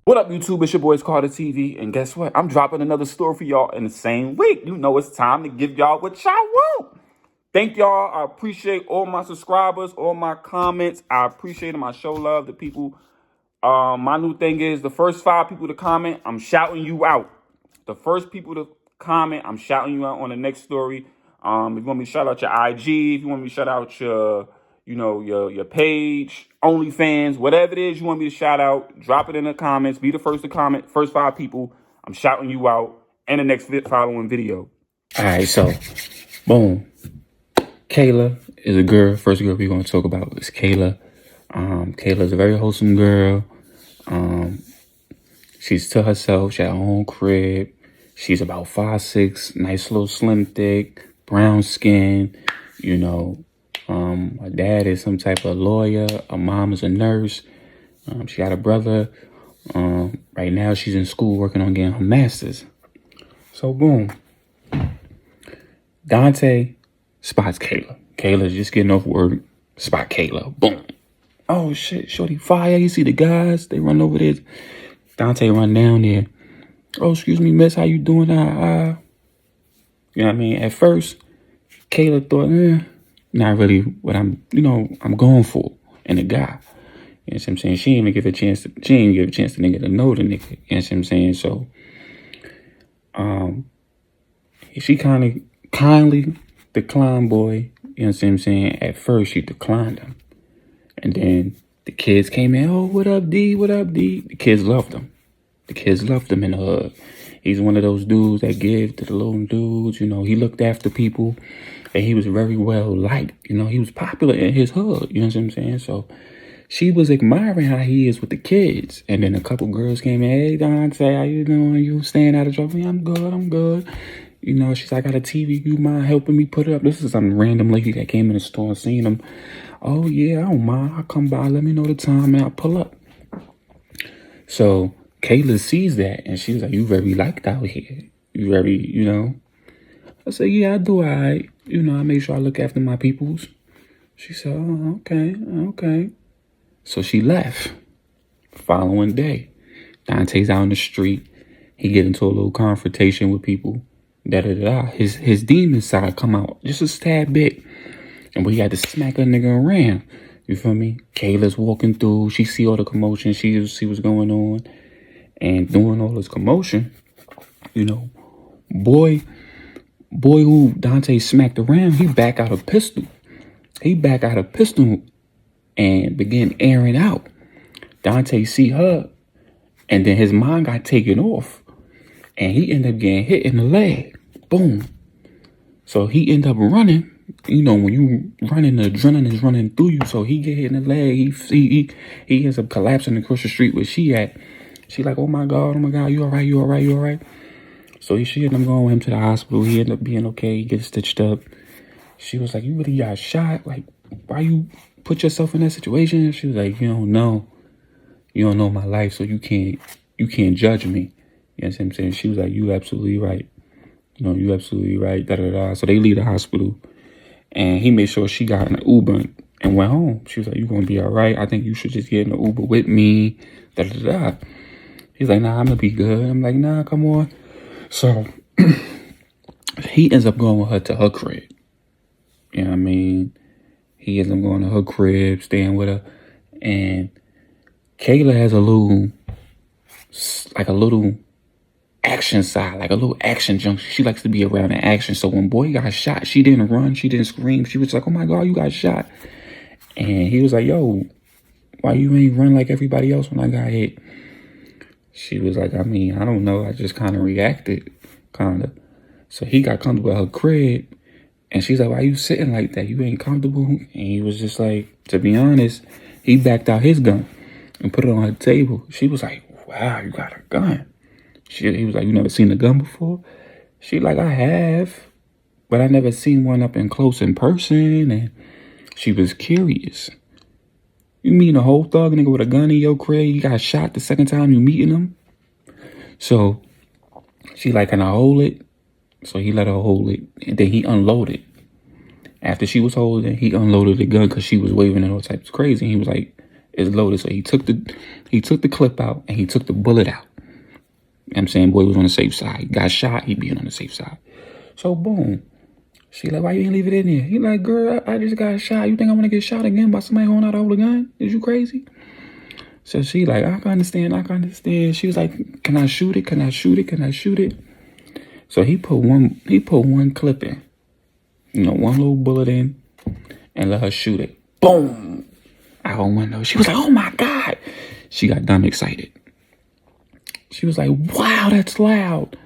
What up, YouTube? It's your boys Carter TV, and guess what? I'm dropping another story for y'all in the same week. You know it's time to give y'all what y'all want. Thank y'all. I appreciate all my subscribers, all my comments. I appreciate them. I show love to people. My new thing is the first 5 people to comment, I'm shouting you out. The first people to comment, I'm shouting you out on the next story. If you want me to shout out your IG, if you want me to shout out your, your page, OnlyFans, whatever it is you want me to shout out, drop it in the comments. Be the first to comment. First 5 people, I'm shouting you out in the next following video. All right, so boom. Kayla is a girl. First girl we're going to talk about is Kayla. Kayla's a very wholesome girl. She's to herself. She had her own crib. She's about 5'6", nice little slim thick, brown skin. Her dad is some type of lawyer. Her mom is a nurse. She got a brother. Right now she's in school working on getting her master's. So boom. Dante spots Kayla. Kayla's just getting off work. Spot Kayla. Boom. Oh shit, shorty fire. You see the guys? They run over there. Dante run down there. Oh, excuse me, miss. How you doing? You know what I mean? At first, Kayla thought, not really what I'm going for in a guy. You know what I'm saying? She didn't even give a chance to nigga to know the nigga. You know what I'm saying? So, she kindly declined boy. You know what I'm saying? At first, she declined him. And then the kids came in. Oh, what up, D? What up, D? The kids loved him. The kids loved him in the hood. He's one of those dudes that give to the little dudes. He looked after people. And he was very well liked. He was popular in his hood. You know what I'm saying? So she was admiring how he is with the kids. And then a couple girls came in. Hey, Dante, how you doing? You staying out of trouble? I'm good. She's like, I got a TV. You mind helping me put it up? This is some random lady that came in the store and seen him. Oh, yeah, I don't mind. I'll come by. Let me know the time and I'll pull up. So Kayla sees that and she was like, you very liked out here. You very, I said, yeah, I do all right. I make sure I look after my peoples. She said, oh, okay. So she left. Following day, Dante's out in the street. He get into a little confrontation with people. His demon side come out just a tad bit. And we had to smack a nigga around. You feel me? Kayla's walking through. She see all the commotion. She what's going on. And doing all this commotion, boy who Dante smacked around, he back out a pistol. And began airing out. Dante see her. And then his mind got taken off. And he ended up getting hit in the leg. Boom. So he ended up running. When you running, the adrenaline is running through you. So he get hit in the leg. He ends up collapsing across the street where she at. She like, oh my God, you all right? So she ended up going with him to the hospital. He ended up being okay. He gets stitched up. She was like, you really got shot? Like, why you put yourself in that situation? She was like, you don't know my life, so you can't judge me. You know what I'm saying? She was like, you absolutely right. You absolutely right. Da-da-da. So they leave the hospital. And he made sure she got in an Uber and went home. She was like, you going to be all right? I think you should just get in the Uber with me. Da-da-da. He's like, nah, I'm going to be good. I'm like, nah, come on. So he ends up going with her to her crib. You know what I mean? He ends up going to her crib, staying with her. And Kayla has a little action side, like a little action junkie. She likes to be around the action. So when boy got shot, she didn't run, she didn't scream. She was like, oh my God, you got shot. And he was like, yo, why you ain't run like everybody else when I got hit? She was like, I don't know. I just kind of reacted, So he got comfortable at her crib. And she's like, why you sitting like that? You ain't comfortable? And he was just like, to be honest, he backed out his gun and put it on her table. She was like, wow, you got a gun. He was like, you never seen a gun before? She like, I have, but I never seen one up in close in person. And she was curious. You mean a whole thug nigga with a gun in your crib? You got shot the second time you meeting him? So she like, can I hold it? So he let her hold it. And then he unloaded. After she was holding it, he unloaded the gun because she was waving it all types of crazy. And he was like, It's loaded. So he took the clip out and he took the bullet out. You know what I'm saying? Boy was on the safe side. He got shot, he being on the safe side. So boom. She like, why you didn't leave it in there? He like, girl, I just got shot. You think I'm gonna get shot again by somebody holding out a gun? Is you crazy? So she like, I can understand. She was like, can I shoot it? So he put one clip in. One little bullet in and let her shoot it. Boom! Out her window. She was like, oh my God. She got dumb excited. She was like, wow, that's loud.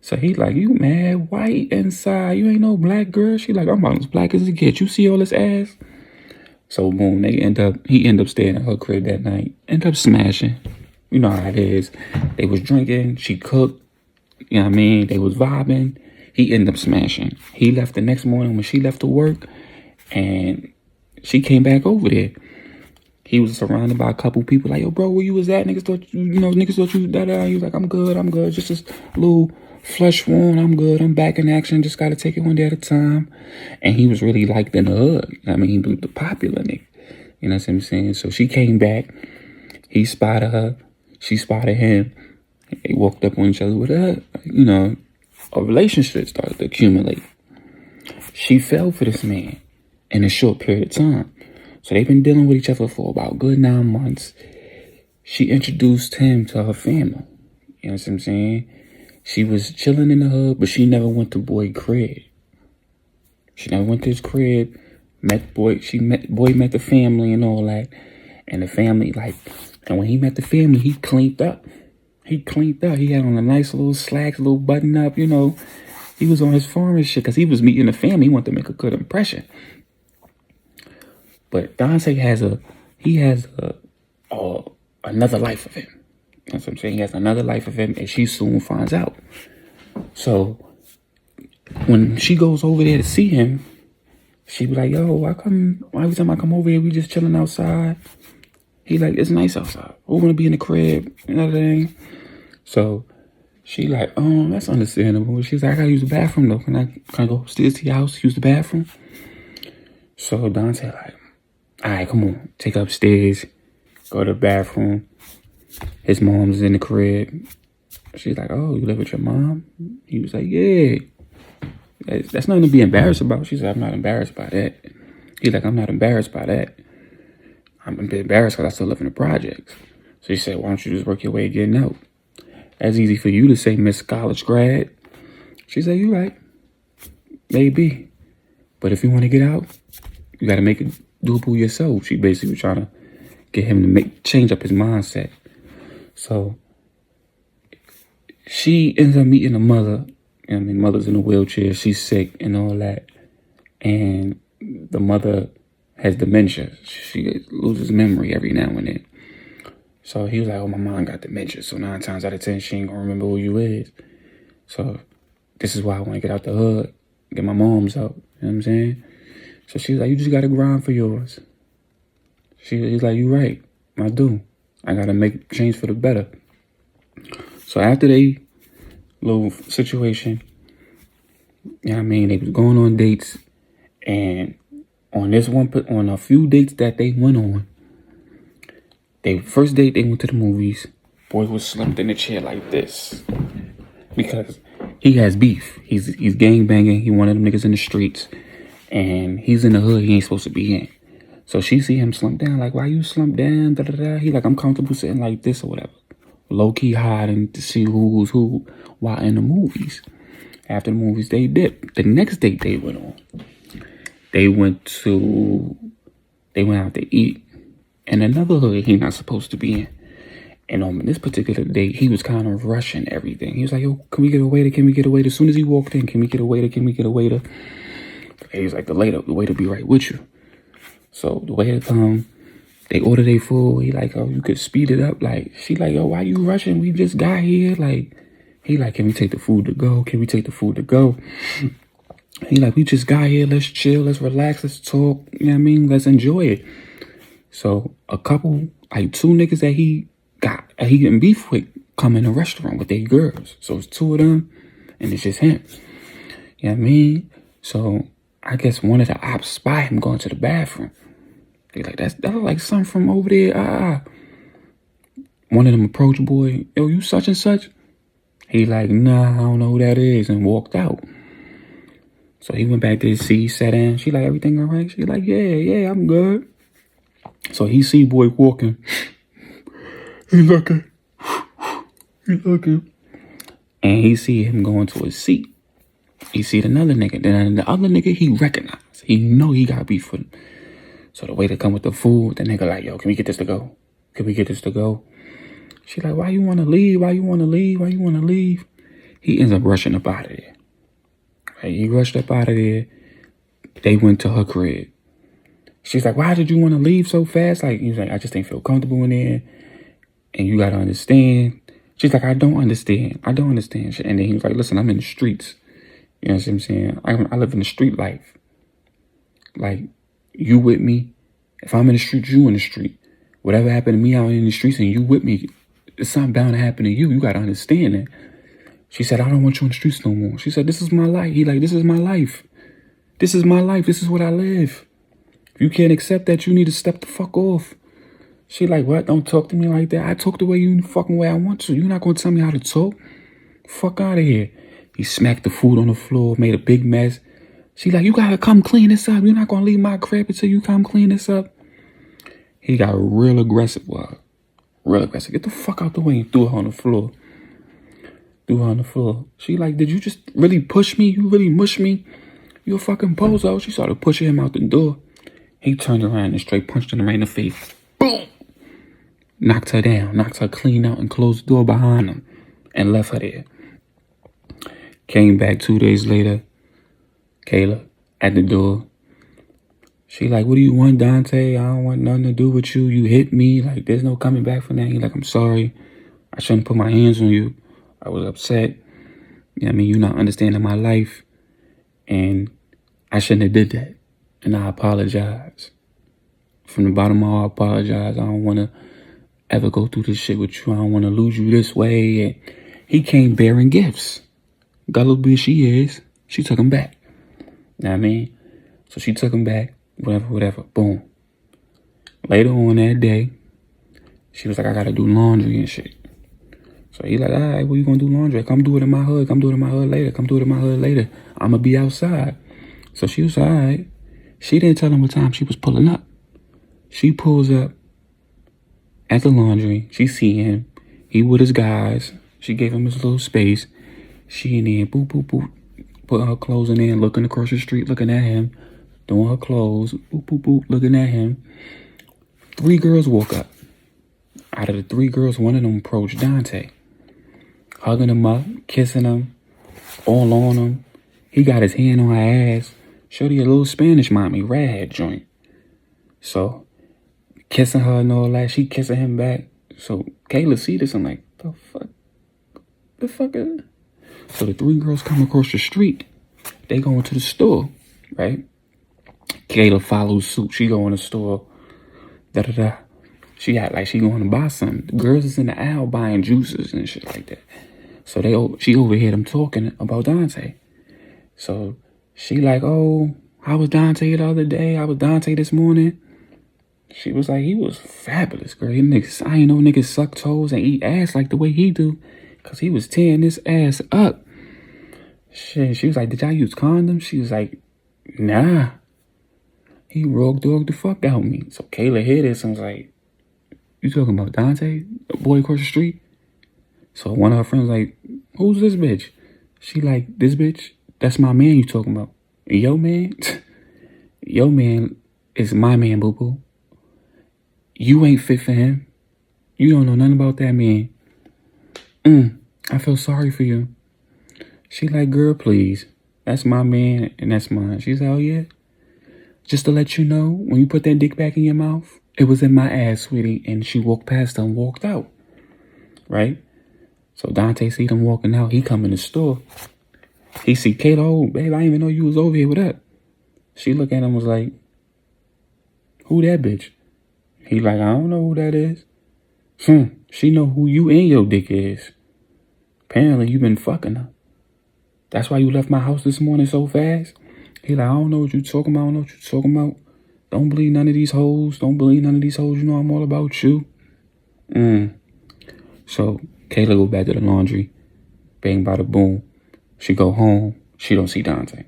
So he like, you mad white inside. You ain't no black girl. She like, I'm about as black as it gets. You see all this ass? So boom, he end up staying at her crib that night. End up smashing. You know how it is. They was drinking. She cooked. You know what I mean? They was vibing. He ended up smashing. He left the next morning when she left to work. And she came back over there. He was surrounded by a couple people like, yo, bro, where you was at? Niggas thought you, da-da. He was like, I'm good. Just this little flesh wound. I'm good. I'm back in action. Just got to take it one day at a time. And he was really liked in the hood. I mean, he was the popular nigga. You know what I'm saying? So she came back. He spotted her. She spotted him. They walked up on each other with her. A relationship started to accumulate. She fell for this man in a short period of time. So they've been dealing with each other for about a good 9 months. She introduced him to her family. You know what I'm saying? She was chilling in the hood, but she never went to boy crib. She never went to his crib. Boy met the family and all that. And the family, and when he met the family, he cleaned up. He had on a nice little slacks, little button up, He was on his farm and shit because he was meeting the family. He wanted to make a good impression. But Dante has another life of him. That's what I'm saying. He has another life of him, and she soon finds out. So when she goes over there to see him, she be like, yo, every time I come over here, we just chilling outside. He like, it's nice outside. We want to be in the crib and everything. So she like, that's understandable. She's like, I gotta use the bathroom though. Can I go upstairs to your house, use the bathroom? So Dante like, all right, come on, take her upstairs, go to the bathroom. His mom's in the crib. She's like, oh, you live with your mom? He was like, yeah. That's nothing to be embarrassed about. She said, I'm not embarrassed by that. He's like, I'm not embarrassed by that. I'm a bit embarrassed because I still live in the projects. So she said, why don't you just work your way getting out? That's easy for you to say, Miss College grad. She said, you right. Maybe. But if you want to get out, you got to make it doable yourself. She basically was trying to get him to change up his mindset. So she ends up meeting a mother. Mother's in a wheelchair. She's sick and all that. And the mother has dementia. She loses memory every now and then. So he was like, oh, my mom got dementia. So 9 times out of 10, she ain't going to remember who you is. So this is why I want to get out the hood, get my moms out. You know what I'm saying? So she was like, you just got to grind for yours. He's like, you right. I do. I got to make change for the better. So after they little situation, they was going on dates. And on a few dates that they went on, first date, they went to the movies. Boy was slumped in the chair like this. Because he has beef. He's gang banging. He one of them niggas in the streets. And he's in the hood he ain't supposed to be in. So she see him slump down, like, why you slump down? Da, da, da. He like, I'm comfortable sitting like this or whatever. Low-key hiding to see who's who while in the movies. After the movies, they dipped. The next date they went on, they went out to eat in another hood he not supposed to be in. And on this particular date, he was kind of rushing everything. He was like, yo, can we get a waiter? As soon as he walked in, can we get a waiter? He was like, the waiter be right with you. So the waiter come, they order their food. He like, oh, you could speed it up. Like, she like, yo, why you rushing? We just got here. Like, he like, can we take the food to go? He like, we just got here. Let's chill. Let's relax. Let's talk. You know what I mean? Let's enjoy it. So a couple, like 2 niggas that he getting beef with come in a restaurant with their girls. So it's 2 of them and it's just him. You know what I mean? So I guess one of the ops spy him going to the bathroom. He like, that look like something from over there. One of them approached boy, yo, you such and such? He like, nah, I don't know who that is, and walked out. So he went back to his seat, sat down. She like, everything all right? She like, yeah, I'm good. So he see boy walking. He looking. And he see him going to his seat. He see another nigga. Then the other nigga he recognize. He know he got beef with him. So the way to come with the food, the nigga like, yo, can we get this to go? She like, why you want to leave? He ends up rushing up out of there. Right? He rushed up out of there. They went to her crib. She's like, why did you want to leave so fast? Like, he's like, I just didn't feel comfortable in there. And you got to understand. She's like, I don't understand. And then he was like, listen, I'm in the streets. You know what I'm saying? I live in the street life. Like, you with me. If I'm in the street, you in the street. Whatever happened to me out in the streets and you with me, it's something bound to happen to you. You got to understand that. She said, I don't want you in the streets no more. She said, this is my life. He like, this is my life. This is my life. This is what I live. If you can't accept that, you need to step the fuck off. She like, what? Don't talk to me like that. I talk the way you fucking way I want to. You're not going to tell me how to talk. Fuck out of here. He smacked the food on the floor, made a big mess. She like, you got to come clean this up. You're not going to leave my crib until you come clean this up. He got real aggressive with her. Real aggressive. Get the fuck out the way and threw her on the floor. She like, did you just really push me? You really mush me? You a fucking bozo. She started pushing him out the door. He turned around and straight punched her right in the face. Boom! Knocked her down. Knocked her clean out and closed the door behind him. And left her there. Came back 2 days later. Kayla at the door. She like, what do you want, Dante? I don't want nothing to do with you. You hit me. Like, there's no coming back from that. He like, I'm sorry. I shouldn't put my hands on you. I was upset. You know what I mean? You're not understanding my life. And I shouldn't have did that. And I apologize. From the bottom of my heart, I apologize. I don't want to ever go through this shit with you. I don't want to lose you this way. And he came bearing gifts. Gullible bitch she is. She took him back. You know what I mean? So she took him back. Whatever. Boom. Later on that day, she was like, I got to do laundry and shit. So he like, all right, what you going to do laundry? Come do it in my hood. Come do it in my hood later. I'm going to be outside. So she was all right. She didn't tell him what time she was pulling up. She pulls up at the laundry. She see him. He with his guys. She gave him his little space. She in there, boop, boop, boop. Put her clothes in there, looking across the street, looking at him. Doing her clothes, boop, boop, boop, looking at him. 3 girls woke up. Out of the 3 girls, one of them approached Dante. Hugging him up, kissing him, all on him. He got his hand on her ass. Shorty a little Spanish mommy, redhead joint. So, kissing her and all that. She kissing him back. So, Kayla see this and like, the fuck is it? So the 3 girls come across the street. They going to the store, right? Kayla follows suit. She go in the store. She act like she going to buy something. The girls is in the aisle buying juices and shit like that. So she overheard them talking about Dante. So she like, oh, how was Dante the other day? I was Dante this morning. She was like, he was fabulous, girl. I ain't know niggas suck toes and eat ass like the way he do. Because he was tearing this ass up. Shit, she was like, did y'all use condoms? She was like, nah. He rogue dogged the fuck out of me. So Kayla heard this and was like, you talking about Dante? The boy across the street? So one of her friends like, who's this bitch? She like, this bitch? That's my man you talking about. Yo man? Yo man is my man, boo-boo. You ain't fit for him. You don't know nothing about that man. I feel sorry for you. She like, girl, please. That's my man and that's mine. She's like, oh yeah? Just to let you know, when you put that dick back in your mouth, it was in my ass, sweetie. And she walked past her and walked out. Right? So Dante see them walking out. He come in the store. He see Kayla, oh, babe, I didn't even know you was over here with that. She look at him and was like, who that bitch? He like, I don't know who that is. She know who you and your dick is. Apparently, you been fucking her. That's why you left my house this morning so fast? He like, I don't know what you talking about. Don't believe none of these hoes. Don't believe none of these hoes. You know I'm all about you. So Kayla go back to the laundry. Bang, bada, boom. She go home. She don't see Dante.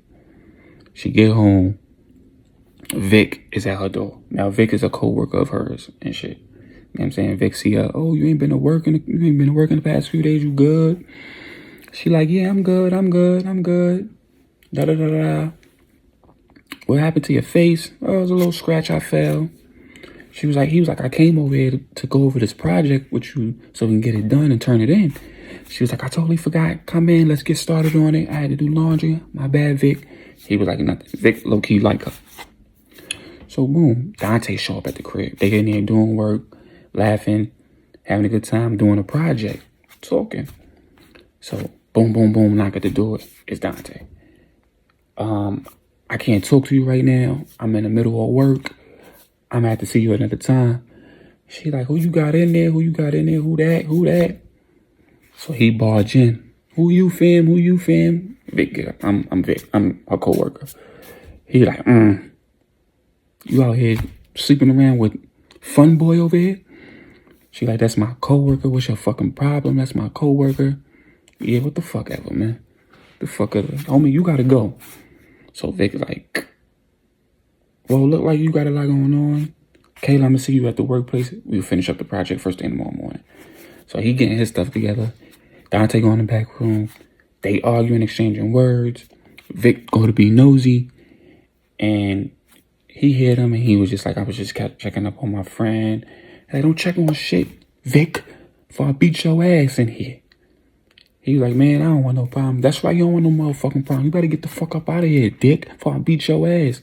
She get home. Vic is at her door. Now Vic is a co-worker of hers and shit. You know what I'm saying? Vic see her. Oh, you ain't been to work in the past few days. You good? She like, yeah, I'm good. Da da da da. What happened to your face? Oh, it was a little scratch. I fell. He was like, I came over here to go over this project with you so we can get it done and turn it in. She was like, I totally forgot. Come in, let's get started on it. I had to do laundry. My bad, Vic. He was like, nothing. Vic low-key like her. So boom, Dante show up at the crib. They in there doing work, laughing, having a good time, doing a project, talking. So boom, boom, boom, knock at the door. It's Dante. I can't talk to you right now. I'm in the middle of work. I'm gonna have to see you another time. She like, who you got in there? Who that? So he barge in. Who you, fam? Vic, I'm Vic. I'm her co-worker. He like, you out here sleeping around with fun boy over here? She like, that's my co-worker. What's your fucking problem? That's my co-worker. Yeah, what the fuck ever, man. The fuck ever. Homie, you gotta go. So Vic like, well, look like you got a lot going on. Kayla, I'm gonna see you at the workplace. We'll finish up the project first thing tomorrow morning. So he getting his stuff together. Dante go in the back room. They arguing, exchanging words. Vic go to be nosy. And he hit him and he was just like, I was just kept checking up on my friend. Hey, don't check on shit, Vic, before I beat your ass in here. He was like, man, I don't want no problem. That's why you don't want no motherfucking problem. You better get the fuck up out of here, dick, before I beat your ass.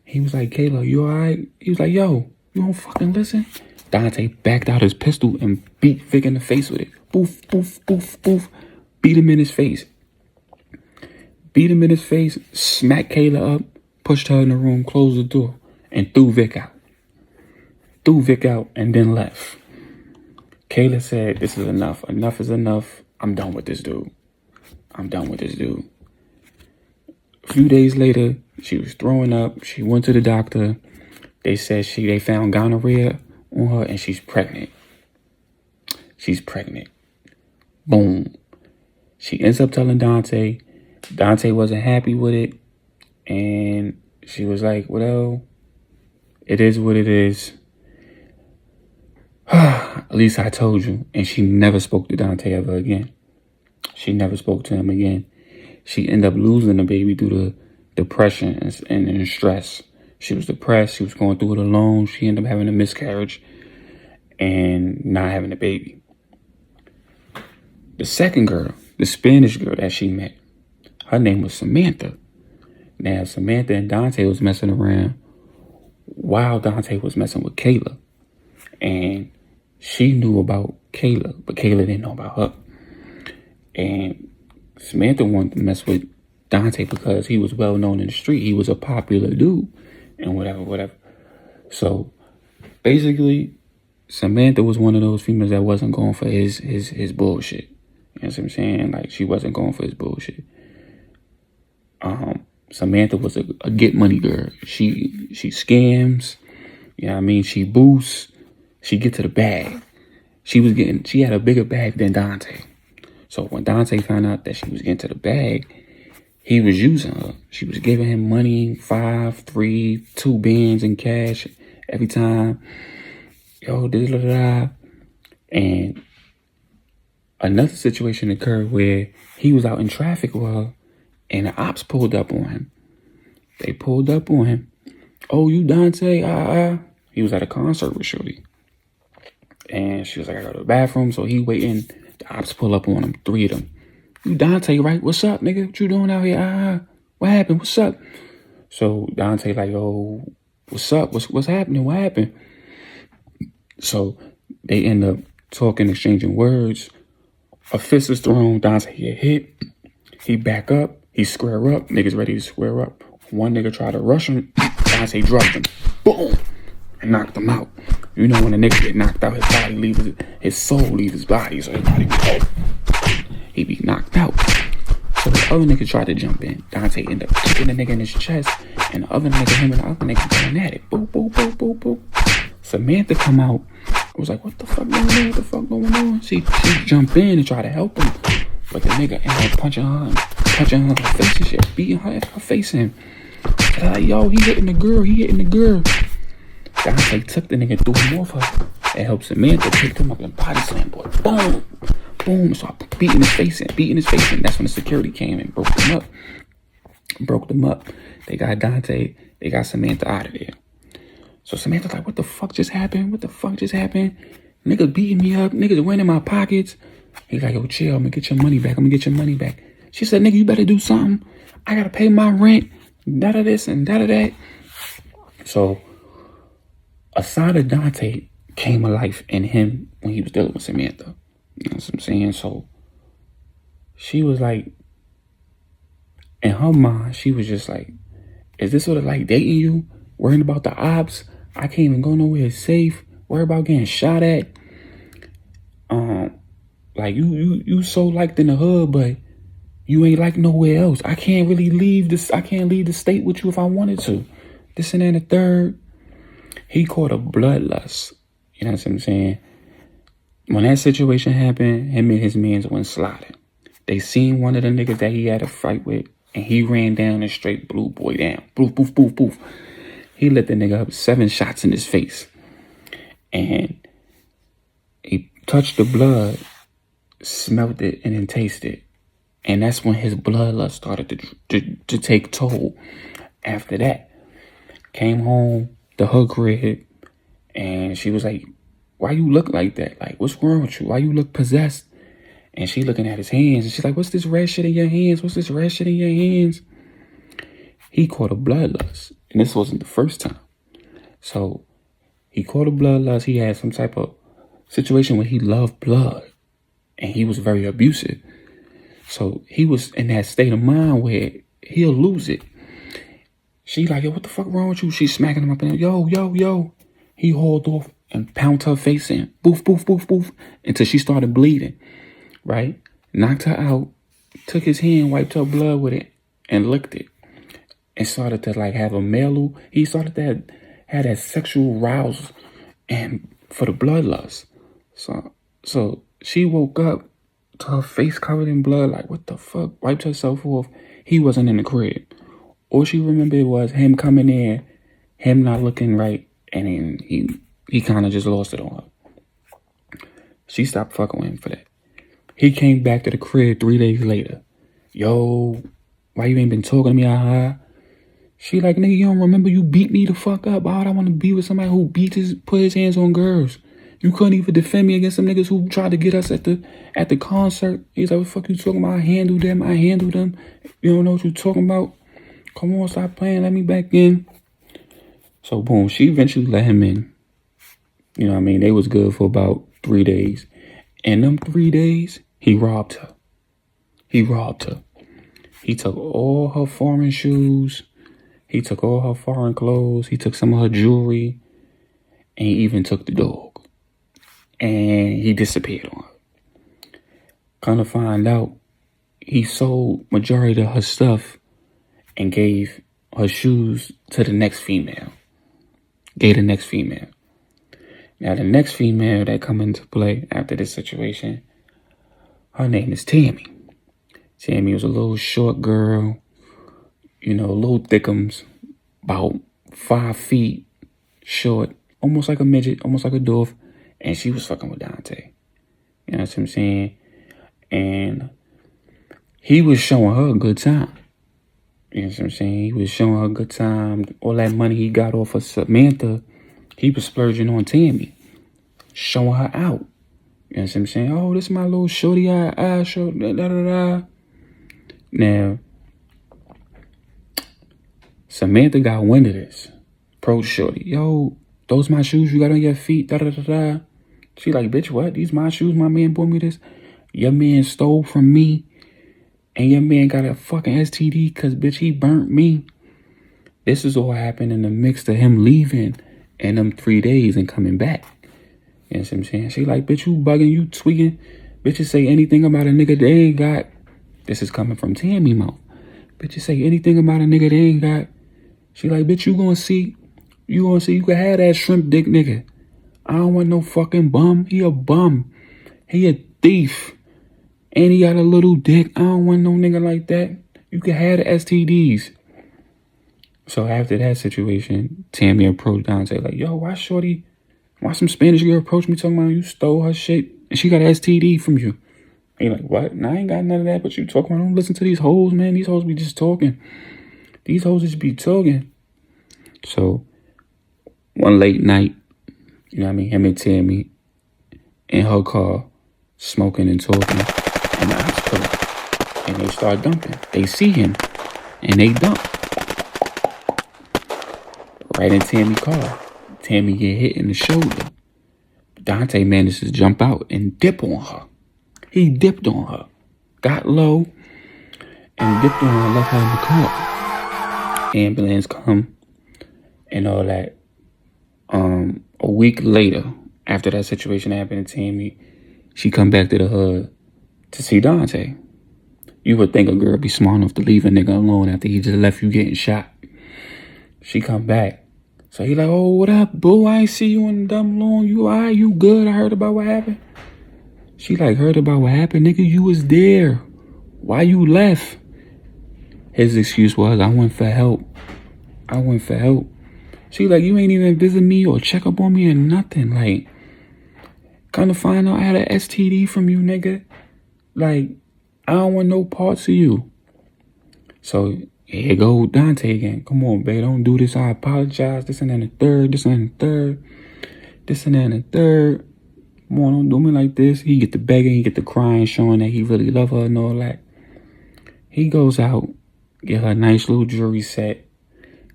He was like, Kayla, you all right? He was like, yo, you don't fucking listen? Dante backed out his pistol and beat Vic in the face with it. Boof, boof, boof, boof. Beat him in his face. Smacked Kayla up, pushed her in the room, closed the door, and threw Vic out. And then left. Kayla said, this is enough. Enough is enough. I'm done with this dude. A few days later, she was throwing up. She went to the doctor. They said they found gonorrhea on her and she's pregnant. Boom. She ends up telling Dante. Dante wasn't happy with it. And she was like, well, it is what it is. At least I told you. And she never spoke to Dante ever again. She never spoke to him again. She ended up losing the baby due to depression and stress. She was depressed. She was going through it alone. She ended up having a miscarriage and not having a baby. The second girl, the Spanish girl that she met, her name was Samantha. Now, Samantha and Dante was messing around while Dante was messing with Kayla. And she knew about Kayla, but Kayla didn't know about her. And Samantha wanted to mess with Dante because he was well known in the street. He was a popular dude and whatever. So basically, Samantha was one of those females that wasn't going for his bullshit. You know what I'm saying? Like, she wasn't going for his bullshit. Samantha was a get money girl. She scams. You know what I mean? She boosts. She get to the bag. She had a bigger bag than Dante. So when Dante found out that she was getting to the bag, he was using her. She was giving him money, 5, 3, 2 bands in cash every time. Yo, da-da-da-da. And another situation occurred where he was out in traffic with her and the ops pulled up on him. They pulled up on him. Oh, you Dante? He was at a concert with Shorty. And she was like, I go to the bathroom. So he waiting. The ops pull up on him, 3 of them. You Dante, right? What's up, nigga? What you doing out here? What happened? What's up? So Dante like, oh, what's up? What's happening? What happened? So they end up talking, exchanging words. A fist is thrown. Dante get hit. He back up. He square up. Niggas ready to square up. One nigga tried to rush him. Dante drugged him. Boom. And knocked him out. You know when a nigga get knocked out, his body leaves, his soul leaves his body. So his body be, he be knocked out. So the other nigga tried to jump in. Dante ended up kicking the nigga in his chest, and the other nigga, him and the other nigga going at it. Boop, boop, boop, boop, boop. Samantha come out. I was like, what the fuck going on? What the fuck going on? She jumped in and tried to help him. But the nigga ended up punching her in her face and shit, beating her face in. Yo, he hitting the girl. Dante took the nigga, threw him off her. That helped Samantha, picked him up and body slam, boy. Boom. Boom. So I beating his face in. That's when the security came and broke them up. They got Dante. They got Samantha out of there. So Samantha's like, what the fuck just happened? Niggas beating me up. Niggas went in my pockets. He's like, yo, chill. I'm gonna get your money back. She said, nigga, you better do something. I gotta pay my rent. Da-da this and da-da that. So a side of Dante came alive in him when he was dealing with Samantha. You know what I'm saying? So she was like, in her mind, she was just like, is this sort of like dating you? Worrying about the ops? I can't even go nowhere safe. Worry about getting shot at. Like you so liked in the hood, but you ain't like nowhere else. I can't leave the state with you if I wanted to. This and that and the third. He caught a bloodlust. You know what I'm saying? When that situation happened, him and his mans went sliding. They seen one of the niggas that he had a fight with, and he ran down and straight blew boy down. Poof, poof, poof, poof. He lit the nigga up 7 shots in his face. And he touched the blood, smelled it, and then tasted it. And that's when his bloodlust started to take toll. After that, came home to her crib, and she was like, why you look like that? Like, what's wrong with you? Why you look possessed? And she looking at his hands, and she's like, what's this red shit in your hands? He caught a bloodlust. And this wasn't the first time. So he caught a bloodlust. He had some type of situation where he loved blood. And he was very abusive. So he was in that state of mind where he'll lose it. She like, yo, what the fuck wrong with you? She's smacking him up and yo. He hauled off and pounded her face in. Boof, boof, boof, boof. Until she started bleeding. Right? Knocked her out. Took his hand, wiped her blood with it, and licked it. And started to like have a male. He started to have that sexual rouse and for the bloodlust. So she woke up to her face covered in blood, like what the fuck? Wiped herself off. He wasn't in the crib. All she remembered was him coming in, him not looking right, and then he kind of just lost it on her. She stopped fucking with him for that. He came back to the crib 3 days later. Yo, why you ain't been talking to me? She like, nigga, you don't remember you beat me the fuck up? Why would I want to be with somebody who put his hands on girls? You couldn't even defend me against some niggas who tried to get us at the concert. He's like, what the fuck you talking about? I handled them. You don't know what you talking about? Come on, stop playing. Let me back in. So, boom, she eventually let him in. You know what I mean? They was good for about 3 days. And them 3 days, he robbed her. He took all her foreign shoes. He took all her foreign clothes. He took some of her jewelry. And he even took the dog. And he disappeared on her. Kind of find out, he sold majority of her stuff and gave her shoes to the next female. Now, the next female that come into play after this situation, her name is Tammy. Tammy was a little short girl, little thickums, about 5 feet short, almost like a midget, almost like a dwarf, and she was fucking with Dante. You know what I'm saying? And he was showing her a good time. You know what I'm saying? He was showing her a good time. All that money he got off of Samantha, he was splurging on Tammy, showing her out. You know what I'm saying? Oh, this is my little shorty, show, da-da-da. Now, Samantha got wind of this. Approached shorty. Yo, those my shoes you got on your feet, da-da-da-da. She like, bitch, what? These my shoes? My man bought me this. Your man stole from me. And your man got a fucking STD because, bitch, he burnt me. This is all happened in the mix of him leaving in them 3 days and coming back. You know what I'm saying? She like, bitch, you bugging, you tweaking. Bitches say anything about a nigga they ain't got. This is coming from Tammy mouth. Bitches say anything about a nigga they ain't got. She like, bitch, you gonna see. You can have that shrimp dick nigga. I don't want no fucking bum. He a bum. He a thief. And he got a little dick. I don't want no nigga like that. You can have the STDs. So after that situation, Tammy approached Dante like, yo, why some Spanish girl approach me talking about you stole her shit and she got an STD from you? He like, what? Nah, I ain't got none of that, but you talking about, don't listen to these hoes, man. These hoes be just talking. These hoes just be talking. So one late night, you know what I mean, him and Tammy in her car smoking and talking in the hospital. And they start dumping. They see him and they dump. Right in Tammy's car. Tammy get hit in the shoulder. Dante managed to jump out and dip on her. He dipped on her. Got low and dipped on her, left her in the car. Ambulance come and all that. A week later, after that situation happened to Tammy, she come back to the hood to see Dante. You would think a girl be smart enough to leave a nigga alone after he just left you getting shot. She come back. So he like, oh, what up, boo? I ain't see you in dumb long. You all right? You good? I heard about what happened. She like, heard about what happened? Nigga, you was there. Why you left? His excuse was, I went for help. She like, you ain't even visit me or check up on me or nothing. Like, come to find out I had an STD from you, nigga. Like, I don't want no parts of you. So here go Dante again. Come on, babe, don't do this. I apologize. This and then the third. Come on, don't do me like this. He get the begging, he get the crying, showing that he really love her and all that. He goes out, get her a nice little jewelry set.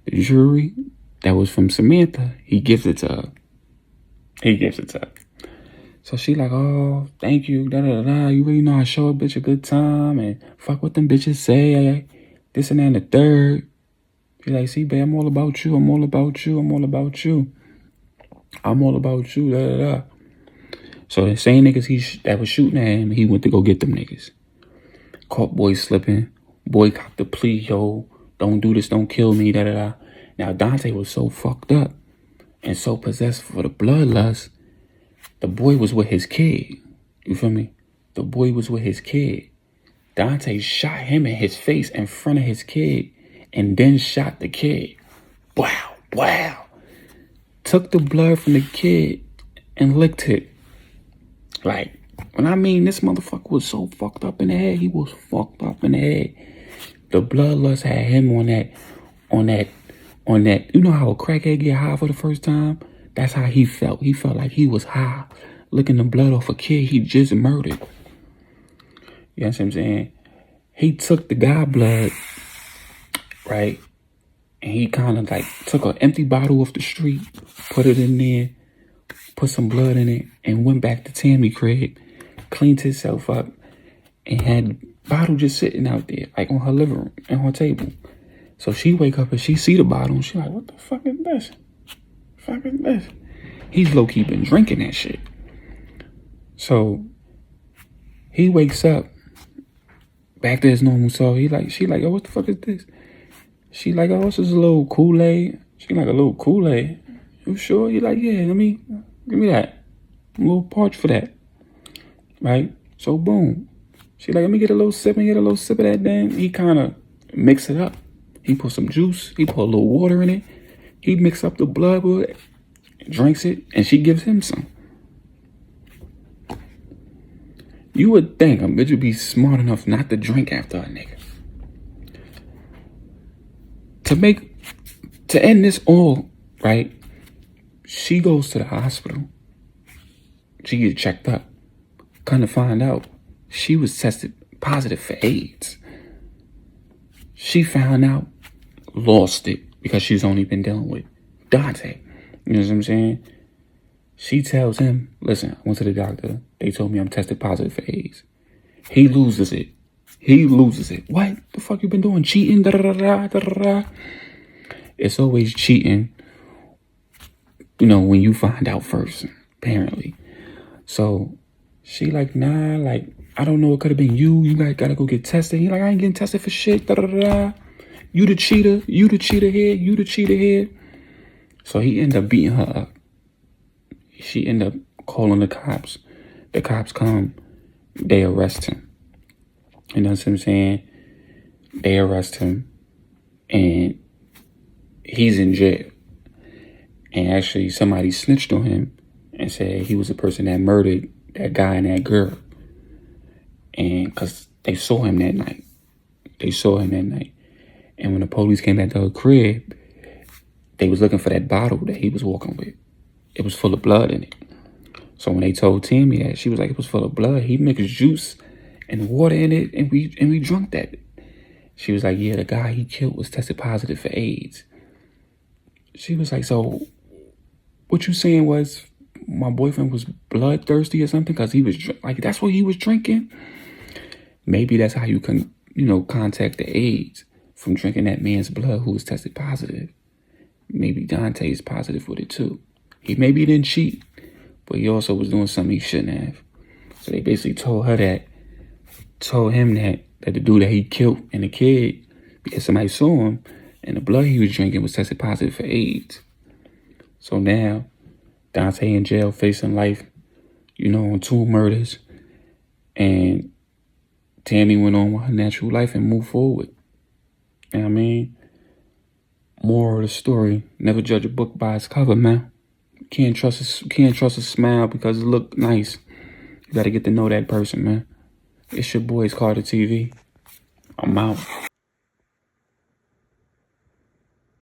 The jewelry that was from Samantha, he gives it to her. So she like, oh, thank you, da-da-da-da. You really know I show a bitch a good time and fuck what them bitches say. This and that and the third. She like, see, babe, I'm all about you, da-da-da. So the same niggas that was shooting at him, he went to go get them niggas. Caught boy slipping. Boy copped the plea, yo, don't do this, don't kill me, da-da-da. Now, Dante was so fucked up and so possessed for the bloodlust, the boy was with his kid. You feel me? The boy was with his kid. Dante shot him in his face in front of his kid and then shot the kid. Wow. Took the blood from the kid and licked it. Like, when I mean this motherfucker was so fucked up in the head, he was fucked up in the head. The bloodlust had him on that. You know how a crackhead get high for the first time? That's how he felt. He felt like he was high, licking the blood off a kid he just murdered. You know what I'm saying? He took the guy blood, right? And he kind of like took an empty bottle off the street, put it in there, put some blood in it, and went back to Tammy crib, cleaned himself up, and had the bottle just sitting out there, like on her living room, on her table. So she wake up and she see the bottle, and she like, what the fuck is this? He's low-key been drinking that shit. So he wakes up, back to his normal self. She like, oh, what the fuck is this? She like, oh, this is a little Kool-Aid. She like, a little Kool-Aid? You sure? He like, yeah, give me that. I'm a little parched for that. Right? So boom. She like, let me get a little sip of that then. He kind of mix it up. He put some juice. He put a little water in it. He mix up the blood with it, drinks it, and she gives him some. You would think a bitch would be smart enough not to drink after a nigga. To end this all, right? She goes to the hospital. She gets checked up. Come to find out, she was tested positive for AIDS. She found out, lost it, because she's only been dealing with Dante. You know what I'm saying? She tells him, listen, I went to the doctor. They told me I'm tested positive for AIDS. He loses it. What the fuck you been doing? Cheating? Da-da-da-da-da-da-da. It's always cheating, when you find out first, apparently. So She like, nah, like, I don't know, it could have been you. You gotta go get tested. He like, I ain't getting tested for shit. Da da da da. You the cheater. You the cheater here. You the cheater here. So he ended up beating her up. She ended up calling the cops. The cops come. They arrest him. You know what I'm saying? They arrest him. And he's in jail. And actually somebody snitched on him and said he was the person that murdered that guy and that girl. And because they saw him that night. And when the police came back to her crib, they was looking for that bottle that he was walking with. It was full of blood in it. So when they told Tammy that, she was like, it was full of blood. He mixed juice and water in it, and we drunk that. She was like, yeah, the guy he killed was tested positive for AIDS. She was like, so what you saying was my boyfriend was bloodthirsty or something? Because he was like, that's what he was drinking? Maybe that's how you can, contact the AIDS, from drinking that man's blood who was tested positive. Maybe Dante is positive with it too. He maybe didn't cheat, but he also was doing something he shouldn't have. So they basically told him that the dude that he killed and the kid, because somebody saw him, and the blood he was drinking was tested positive for AIDS. So now, Dante in jail facing life, on 2 murders. And Tammy went on with her natural life and moved forward. You know what I mean? Moral of the story, never judge a book by its cover, man. Can't trust a smile because it look nice. You gotta get to know that person, man. It's your boys, Carter TV. I'm out.